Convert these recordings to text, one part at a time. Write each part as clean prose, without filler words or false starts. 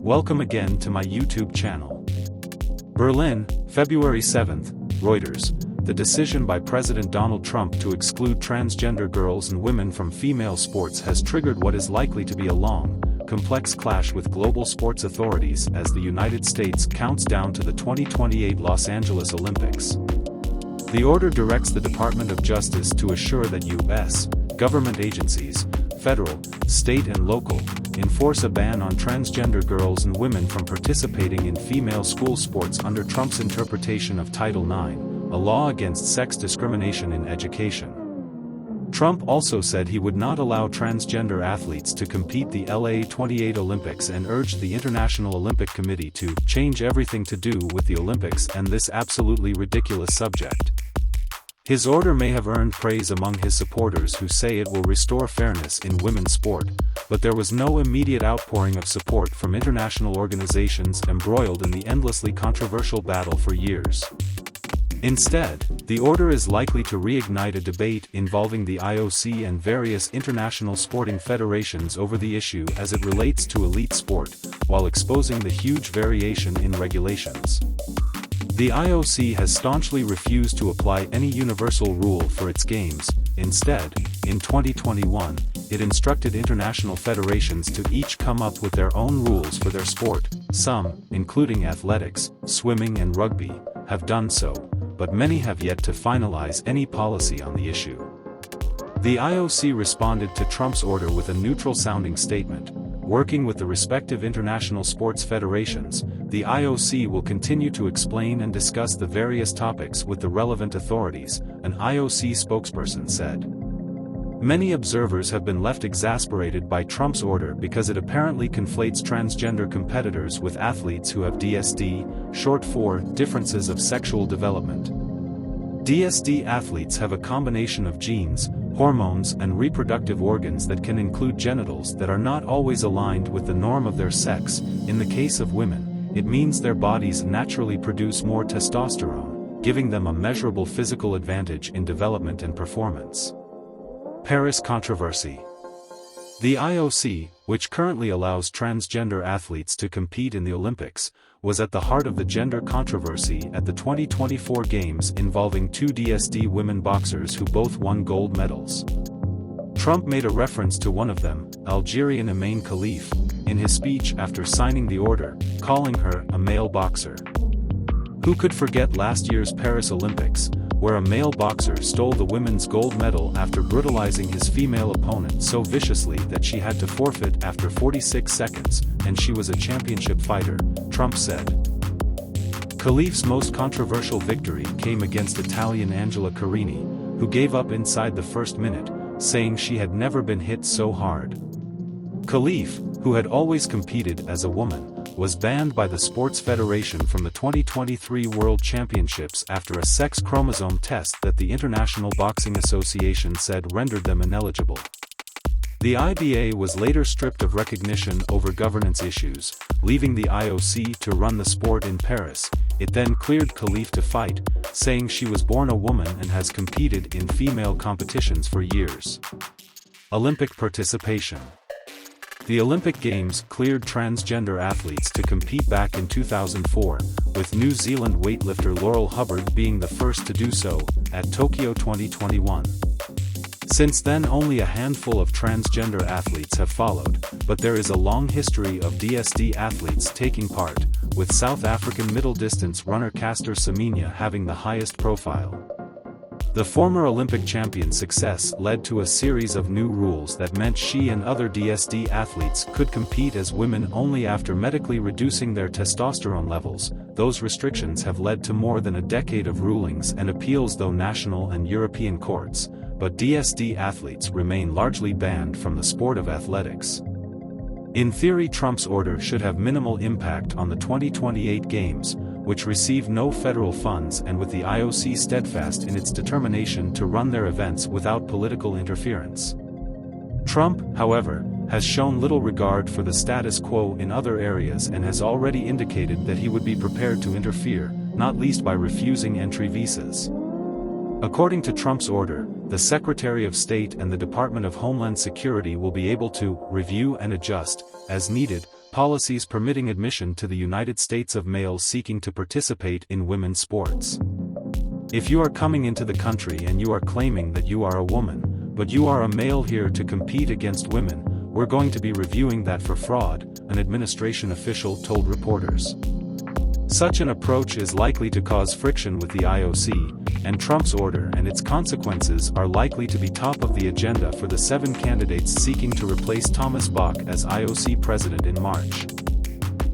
Welcome again to my YouTube channel. Berlin, February 7th, Reuters. The decision by President Donald Trump to exclude transgender girls and women from female sports has triggered what is likely to be a long, complex clash with global sports authorities as the United States counts down to the 2028 Los Angeles Olympics. The order directs the Department of Justice to assure that U.S. government agencies, federal, state and local, enforce a ban on transgender girls and women from participating in female school sports under Trump's interpretation of Title IX, a law against sex discrimination in education. Trump also said he would not allow transgender athletes to compete the LA 28 Olympics and urged the International Olympic Committee to change everything to do with the Olympics and this absolutely ridiculous subject. His order may have earned praise among his supporters who say it will restore fairness in women's sport, but there was no immediate outpouring of support from international organizations embroiled in the endlessly controversial battle for years. Instead, the order is likely to reignite a debate involving the IOC and various international sporting federations over the issue as it relates to elite sport, while exposing the huge variation in regulations. The IOC has staunchly refused to apply any universal rule for its games. Instead, in 2021, it instructed international federations to each come up with their own rules for their sport. Some, including athletics, swimming and rugby, have done so, but many have yet to finalize any policy on the issue. The IOC responded to Trump's order with a neutral-sounding statement. Working with the respective international sports federations, the IOC will continue to explain and discuss the various topics with the relevant authorities, an IOC spokesperson said. Many observers have been left exasperated by Trump's order because it apparently conflates transgender competitors with athletes who have DSD, short for differences of sexual development. DSD athletes have a combination of genes, hormones and reproductive organs that can include genitals that are not always aligned with the norm of their sex. In the case of women, it means their bodies naturally produce more testosterone, giving them a measurable physical advantage in development and performance. Paris controversy. The IOC, which currently allows transgender athletes to compete in the Olympics, was at the heart of the gender controversy at the 2024 Games involving two DSD women boxers who both won gold medals. Trump made a reference to one of them, Algerian Imane Khalif, in his speech after signing the order, calling her a male boxer. Who could forget last year's Paris Olympics, where a male boxer stole the women's gold medal after brutalizing his female opponent so viciously that she had to forfeit after 46 seconds, and she was a championship fighter, Trump said. Khalif's most controversial victory came against Italian Angela Carini, who gave up inside the first minute, saying she had never been hit so hard. Khalif, who had always competed as a woman, was banned by the Sports Federation from the 2023 World Championships after a sex chromosome test that the International Boxing Association said rendered them ineligible. The IBA was later stripped of recognition over governance issues, leaving the IOC to run the sport in Paris. It then cleared Khalif to fight, saying she was born a woman and has competed in female competitions for years. Olympic participation. The Olympic Games cleared transgender athletes to compete back in 2004, with New Zealand weightlifter Laurel Hubbard being the first to do so, at Tokyo 2021. Since then only a handful of transgender athletes have followed, but there is a long history of DSD athletes taking part, with South African middle-distance runner Caster Semenya having the highest profile. The former Olympic champion's success led to a series of new rules that meant she and other DSD athletes could compete as women only after medically reducing their testosterone levels. Those restrictions have led to more than a decade of rulings and appeals though national and European courts, but DSD athletes remain largely banned from the sport of athletics. In theory, Trump's order should have minimal impact on the 2028 Games, which receive no federal funds, and with the IOC steadfast in its determination to run their events without political interference. Trump, however, has shown little regard for the status quo in other areas and has already indicated that he would be prepared to interfere, not least by refusing entry visas. According to Trump's order, the Secretary of State and the Department of Homeland Security will be able to review and adjust, as needed, policies permitting admission to the United States of males seeking to participate in women's sports. If you are coming into the country and you are claiming that you are a woman, but you are a male here to compete against women, we're going to be reviewing that for fraud, an administration official told reporters. Such an approach is likely to cause friction with the IOC, and Trump's order and its consequences are likely to be top of the agenda for the 7 candidates seeking to replace Thomas Bach as IOC president in March.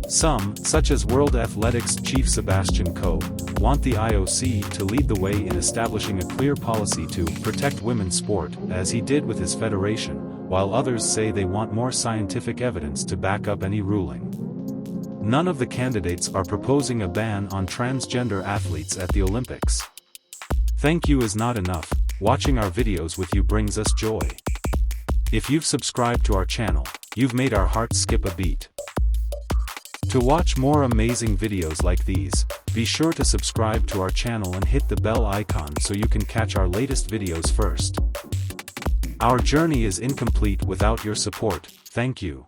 Some, such as World Athletics chief Sebastian Coe, want the IOC to lead the way in establishing a clear policy to protect women's sport, as he did with his federation, while others say they want more scientific evidence to back up any ruling. None of the candidates are proposing a ban on transgender athletes at the Olympics. Thank you is not enough, watching our videos with you brings us joy. If you've subscribed to our channel, you've made our hearts skip a beat. To watch more amazing videos like these, be sure to subscribe to our channel and hit the bell icon so you can catch our latest videos first. Our journey is incomplete without your support, thank you.